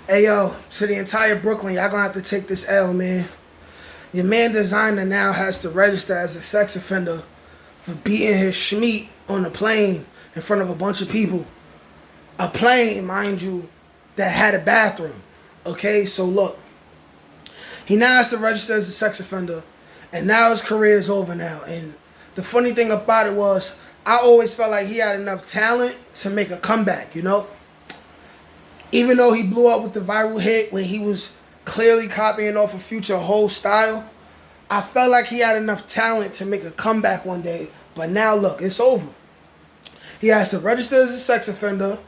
Hey yo, to the entire Brooklyn, y'all gonna have to take this L, man. Your man Designer now has to register as a sex offender for beating his schmeat on a plane in front of a bunch of people. A plane, mind you, that had a bathroom. Okay, so look, he now has to register as a sex offender, and now his career is over now. And the funny thing about it was, I always felt like he had enough talent to make a comeback, you know? Even though he blew up with the viral hit when he was clearly copying off of Future whole style, I felt like he had enough talent to make a comeback one day. But now look, it's over. He has to register as a sex offender.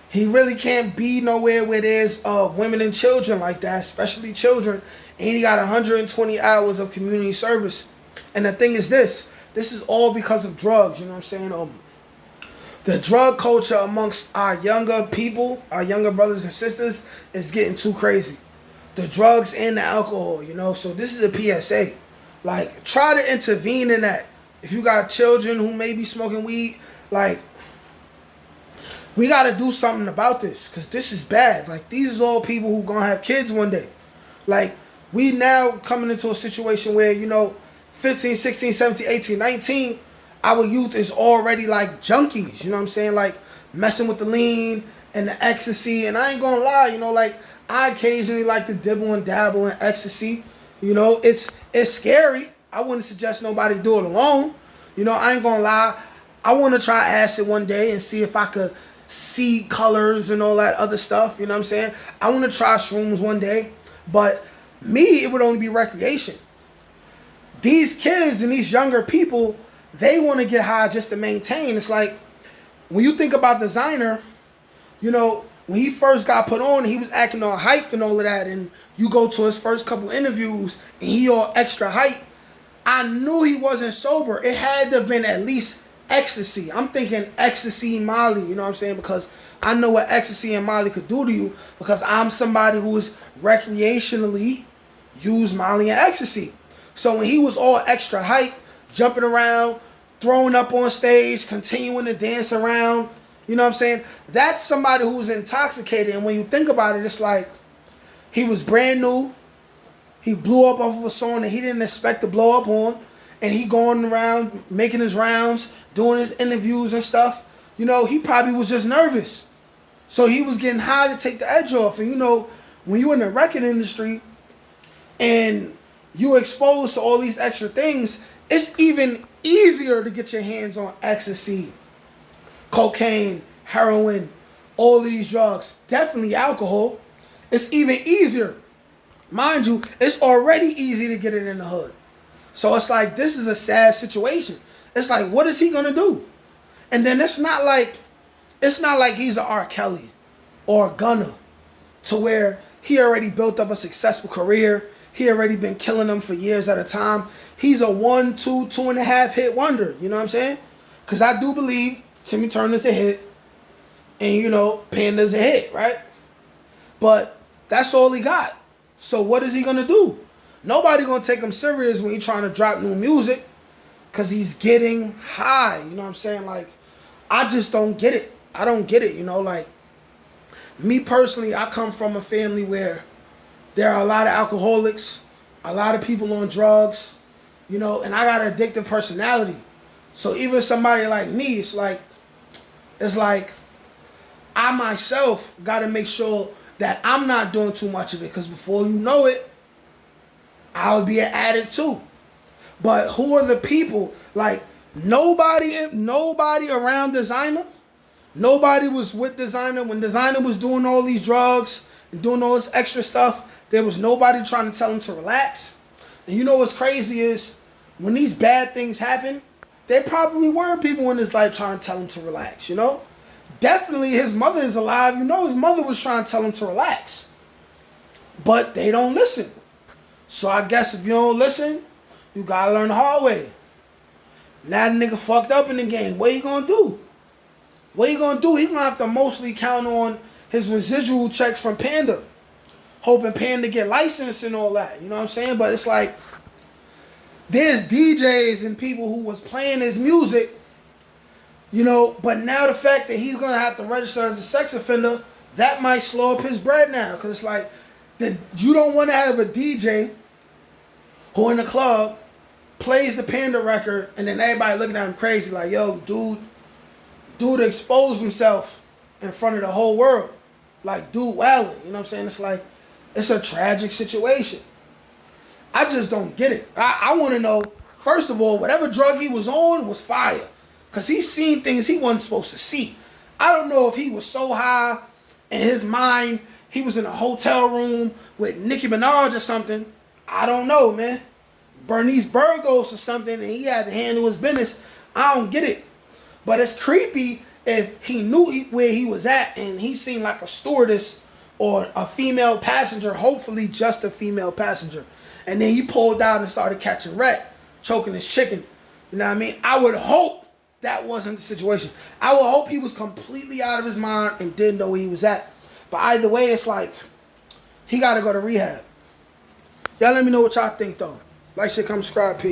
He really can't be nowhere where there's women and children like that, especially children. And he got 120 hours of community service. And the thing is this is all because of drugs, you know what I'm saying? The drug culture amongst our younger people, our younger brothers and sisters, is getting too crazy. The drugs and the alcohol, you know. So this is a PSA. Like, try to intervene in that. If you got children who may be smoking weed, like, we got to do something about this, because this is bad. Like, these is all people who going to have kids one day. Like, we now coming into a situation where, you know, 15, 16, 17, 18, 19, our youth is already like junkies, you know what I'm saying? Like, messing with the lean and the ecstasy. And I ain't gonna lie, you know, like, I occasionally like to dibble and dabble in ecstasy. You know, it's scary. I wouldn't suggest nobody do it alone. You know, I ain't gonna lie. I want to try acid one day and see if I could see colors and all that other stuff. You know what I'm saying? I want to try shrooms one day. But me, it would only be recreation. These kids and these younger people, they want to get high just to maintain. It's like, when you think about Desiigner, you know, when he first got put on, he was acting all hype and all of that. And you go to his first couple interviews and he all extra hype. I knew he wasn't sober. It had to have been at least ecstasy. I'm thinking ecstasy, Molly, you know what I'm saying? Because I know what ecstasy and Molly could do to you, because I'm somebody who is recreationally used Molly and ecstasy. So when he was all extra hype, jumping around, throwing up on stage, continuing to dance around, you know what I'm saying? That's somebody who was intoxicated. And when you think about it, it's like, he was brand new. He blew up off of a song that he didn't expect to blow up on. And he going around, making his rounds, doing his interviews and stuff. You know, he probably was just nervous. So he was getting high to take the edge off. And you know, when you're in the record industry and you exposed to all these extra things, it's even easier to get your hands on ecstasy, cocaine, heroin, all of these drugs. Definitely alcohol. It's even easier. Mind you, it's already easy to get it in the hood. So it's like, this is a sad situation. It's like, what is he gonna do? And then it's not like he's an R. Kelly or a Gunna, to where he already built up a successful career. He already been killing them for years at a time. He's a 1, 2, 2.5 hit wonder. You know what I'm saying? Because I do believe Timmy Turner's a hit, and you know, Panda's a hit, right? But that's all he got. So what is he gonna do? Nobody gonna take him serious when he's trying to drop new music, because he's getting high. You know what I'm saying? Like, I just don't get it. I don't get it. You know, like, me personally, I come from a family where there are a lot of alcoholics, a lot of people on drugs, you know, and I got an addictive personality. So even somebody like me, it's like I myself got to make sure that I'm not doing too much of it, because before you know it, I'll be an addict too. But who are the people? Like, nobody around Desiigner. Nobody was with Desiigner when Desiigner was doing all these drugs and doing all this extra stuff. There was nobody trying to tell him to relax. And you know what's crazy is, when these bad things happen, there probably were people in his life trying to tell him to relax, you know? Definitely his mother is alive. You know, his mother was trying to tell him to relax. But they don't listen. So I guess if you don't listen, you gotta learn the hard way. Now the nigga fucked up in the game. What he gonna do? What he gonna do? He gonna have to mostly count on his residual checks from Panda, hoping Panda get licensed and all that. You know what I'm saying? But it's like, there's DJs and people who was playing his music, you know, but now the fact that he's going to have to register as a sex offender, that might slow up his bread now. Because it's like, you don't want to have a DJ who in the club plays the Panda record and then everybody looking at him crazy like, yo, dude exposed himself in front of the whole world. Like, dude wilding. You know what I'm saying? It's like, it's a tragic situation. I just don't get it. I want to know, first of all, whatever drug he was on was fire. Because he's seen things he wasn't supposed to see. I don't know if he was so high in his mind, he was in a hotel room with Nicki Minaj or something. I don't know, man. Bernice Burgos or something, and he had to handle his business. I don't get it. But it's creepy if he knew where he was at and he seemed like a stewardess or a female passenger, hopefully just a female passenger. And then he pulled out and started catching rat, choking his chicken. You know what I mean? I would hope that wasn't the situation. I would hope he was completely out of his mind and didn't know where he was at. But either way, it's like, he got to go to rehab. Y'all let me know what y'all think, though. Like, share, comment, subscribe, peace.